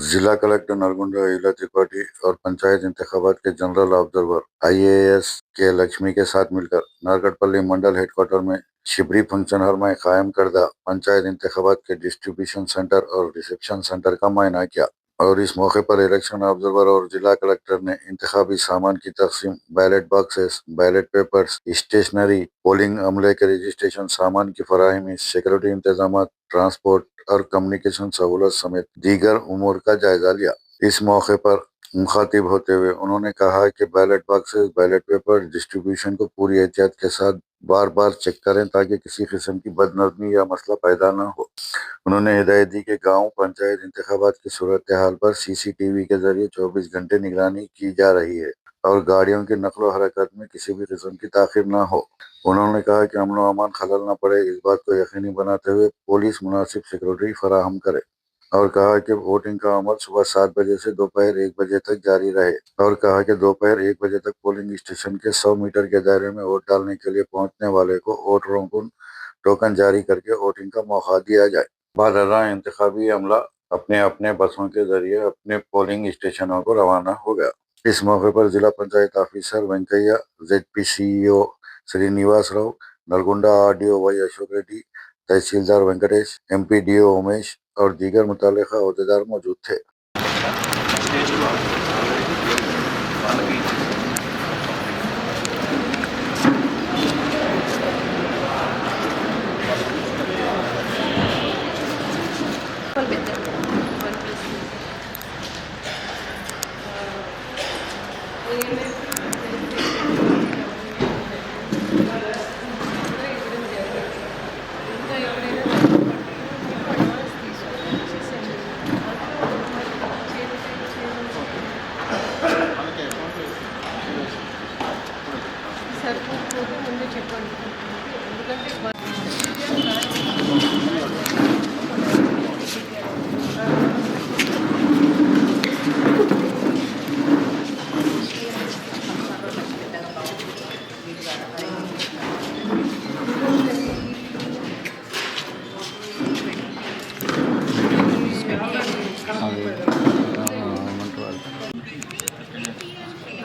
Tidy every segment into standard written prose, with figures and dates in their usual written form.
जिला कलेक्टर नरगुंडा ईला त्रिपाठी और पंचायत इंतखाबात के जनरल ऑब्जर्वर आईएएस के लक्ष्मी के साथ मिलकर नारकटपल्ली मंडल हेडक्वार्टर में शिबरी फंक्शन हॉल में कायम करदा पंचायत इंतखाबात के डिस्ट्रीब्यूशन सेंटर और रिसेप्शन सेंटर का मुआयना किया और इस मौके पर इलेक्शन ऑब्जर्वर और जिला कलेक्टर ने इंतखाबी सामान की तकसीम, ballot boxes, ballot papers, stationery, polling अमले के रजिस्ट्रेशन सामान की फराहमी, सिक्योरिटी इंतजाम, ट्रांसपोर्ट और कम्युनिकेशन सहूलत समेत दीगर उमूर का जायजा लिया। इस मौके पर मुखातिब होते हुए उन्होंने कहा कि ballot boxes, ballot paper distribution को पूरी एहतियात के साथ बार बार चेक करें ताकि किसी किस्म की बदनज़मी या मसला पैदा न हो। उन्होंने हिदायत दी कि गांव पंचायत इंतखाबात की सूरत हाल पर सीसीटीवी के जरिए 24 घंटे निगरानी की जा रही है और गाड़ियों की नकलो हरकत में किसी भी किस्म की ताखिर न हो। उन्होंने कहा कि अमन व अमान खलल न पड़े, इस बात को यकीनी बनाते हुए पुलिस मुनासिब सिक्योरिटी फराहम करे और कहा कि वोटिंग का अमल सुबह 7 बजे से दोपहर 1 बजे तक जारी रहे और कहा कि दोपहर 1 बजे तक पोलिंग स्टेशन के 100 मीटर के दायरे में वोट डालने के लिए पहुंचने वाले को वोटरों को टोकन जारी करके वोटिंग का मौका दिया जाए। बाद इंतखाबी अमला अपने अपने बसों के जरिए अपने पोलिंग स्टेशनों को रवाना हो गया। इस मौके पर जिला panchayat officer Venkaiah, ZP CEO Srinivas Rao, Nalgonda RDO Y Ashok Reddy, tehsildar Venkatesh, MPDO Umesh और दीगर मुतल्लिका अहदेदार मौजूद थे।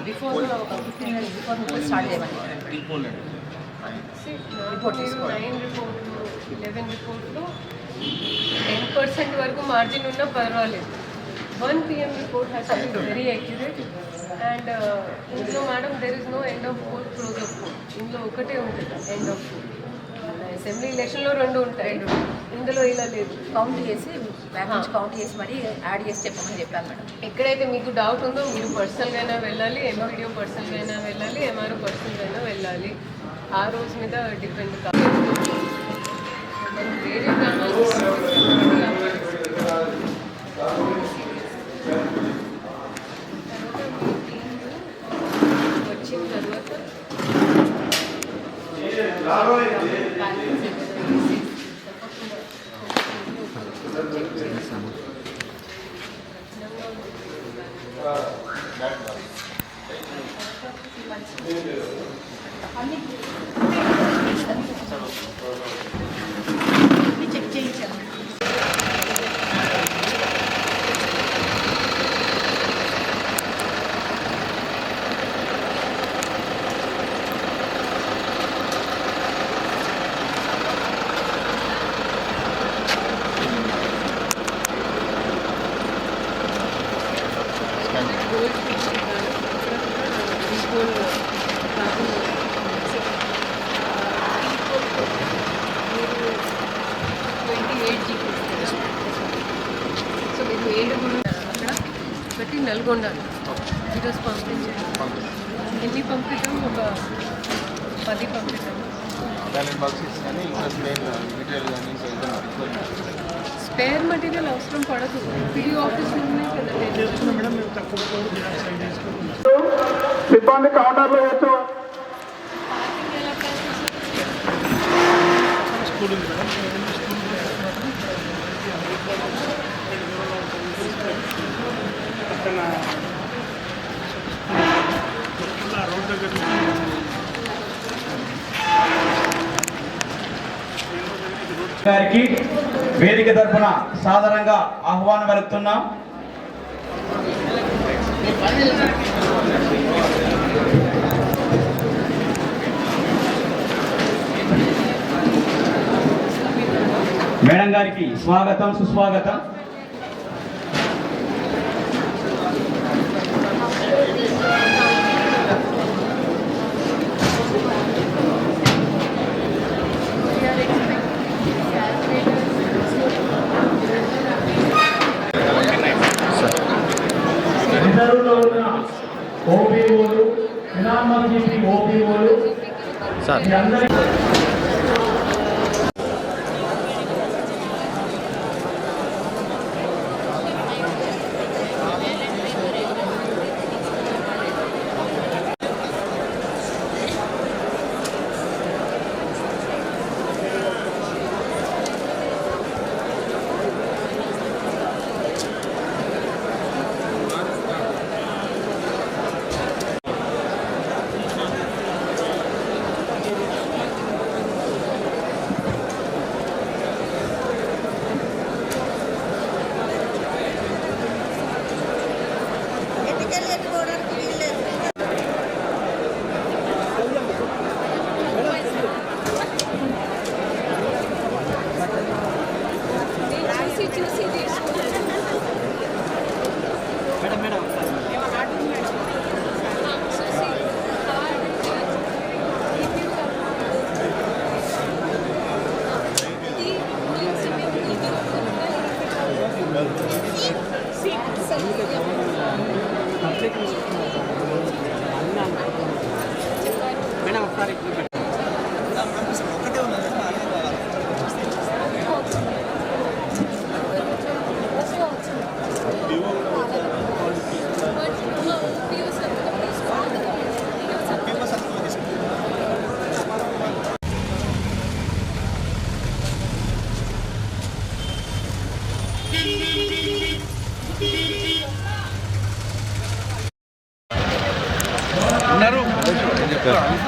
Before 15 minutes before we start చేయమని రిపోర్ట్ తీసుకోవాలి. 9 రిపోర్ట్ 11 రిపోర్ట్లో 10% వరకు మార్జిన్ ఉన్నా పర్వాలేదు. 1 PM report has to be very accurate and ఇందులో madam there is no end of poll, close of poll. ఇందులో ఒకటే ఉంటుంది end of poll. అసెంబ్లీ ఎలక్షన్లో 2 ఉంటాయి, ఇందులో ఇలా లేదు. కౌంట్ చేసి బ్యాక్ నుంచి కౌంట్ చేసి మరి యాడ్ చేసి చెప్పమని చెప్పాను మేడం. ఎక్కడైతే మీకు డౌట్ ఉందో మీరు పర్సనల్గా అయినా వెళ్ళాలి, ఎంపీడీఓ పర్సనల్గా అయినా వెళ్ళాలి, ఎంఆర్ఓ పర్సనల్గా అయినా వెళ్ళాలి. ఆ రోజు మీద డిపెండ్ కాదు. వేరే వచ్చిన తర్వాత చెక్ చేయించాను. సో మీకు 7 అక్కడ ఒకటి నల్గొండ ఈరోజు పంపించాను. ఎన్ని పంపించాం? ఒక 10 పంపించాం. స్పేర్ మెటీరియల్ అవసరం పడదు, పిడి ఆఫీస్ ఉన్నాయి కదా. సిబ్బంది కౌంటర్లో వేస్తూ గారికి వేదిక తరఫున సాధారణంగా ఆహ్వానం పలుకుతున్నాం. మేడం గారికి స్వాగతం సుస్వాగతం. రిజర్వ్లో ఉన్న ఓపీఓలు, ఎనామర్జీపీ ఓపీఓలు అందరి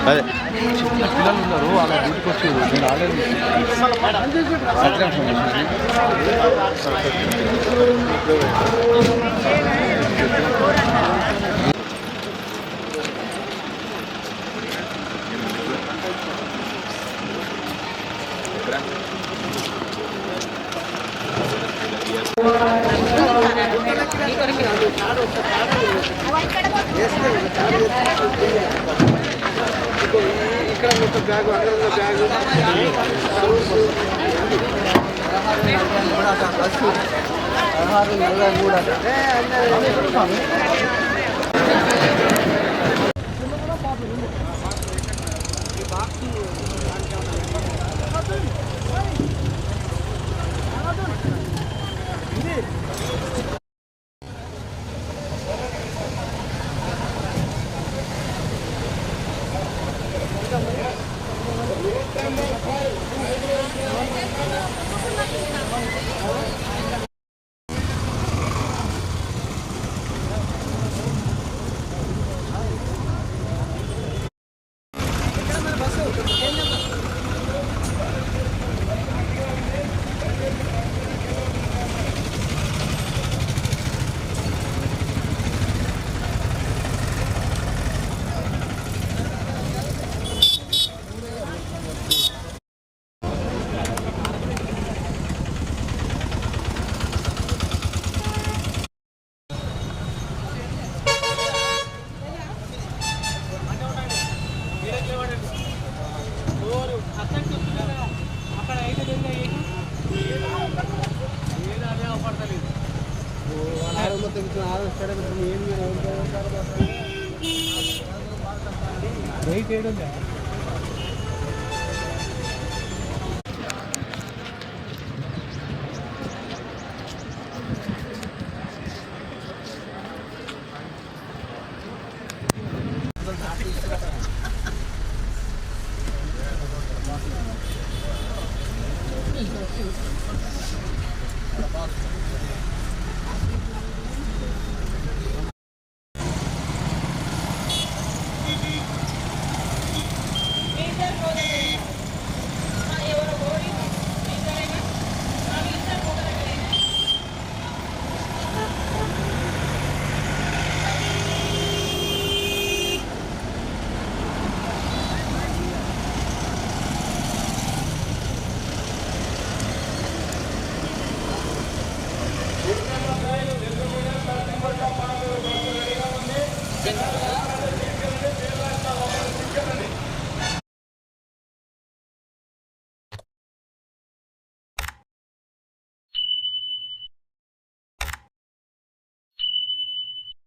అదే పిల్లలు ఉన్నారు వాళ్ళ డ్యూటీకి వచ్చి నేను ఆల్రెడీ ఇక్కడ మొత్తం బ్యాగ్ అక్కడ బ్యాగ్ వెయిట్ చేయడం